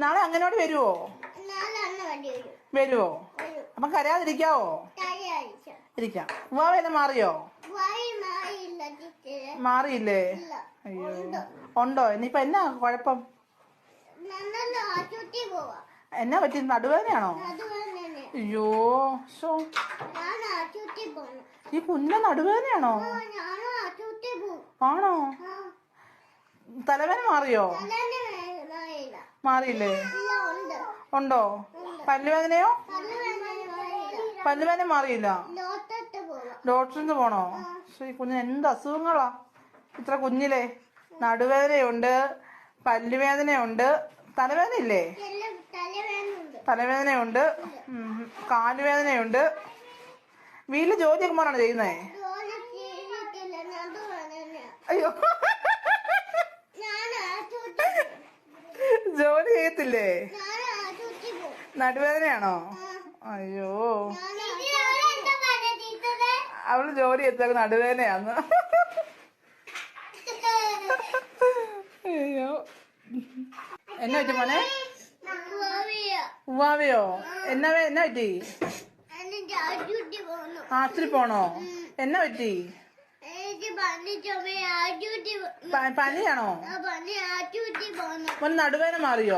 നാളെ അങ്ങനോട് വരുവോ? വരുവോ? അപ്പൊ കരയാതിരിക്കാവോ? ഇരിക്കാം. ഉവ്വാവെല്ലാം മാറിയോ? മാറിയില്ലേ? അയ്യോ, ഉണ്ടോ? ഇനിയിപ്പൊ എന്നാ കുഴപ്പം? എന്നാ പറ്റി? നടുവേദനയാണോ? അയ്യോ, ഈ കുഞ്ഞ നടുവേദനയാണോ? ആണോ? തലവേദന മാറിയോ? മാറിയില്ലേ? ഉണ്ടോ? പല്ലുവേദനയോ? പല്ലുവേദന മാറിയില്ല. ഡോക്ടറിന് പോണോ? ഈ കുഞ്ഞിന് എന്ത് അസുഖങ്ങളാ ഇത്ര കുഞ്ഞിലെ? നടുവേദനയുണ്ട്, പല്ലുവേദനയുണ്ട്, തലവേദന ഇല്ലേ? തലവേദനയുണ്ട്, കാലുവേദനയുണ്ട്. വീട്ടില് ജോലിയൊക്കെ മാറാണ് ചെയ്യുന്നേ? അയ്യോ, ജോലി ചെയ്യത്തില്ലേ? നടുവേദനയാണോ? അയ്യോ, അവള് ജോലി ചെയ്തൊക്കെ നടുവേദനയാന്ന്. അയ്യോ, എന്നാ പറ്റി മോനെ? ഉവ്വാവയോ? എന്നാ പറ്റി? ആശുപത്രി പോണോ? എന്നാ പറ്റി? പനിയാണോ? നടുവേദന മാറിയോ?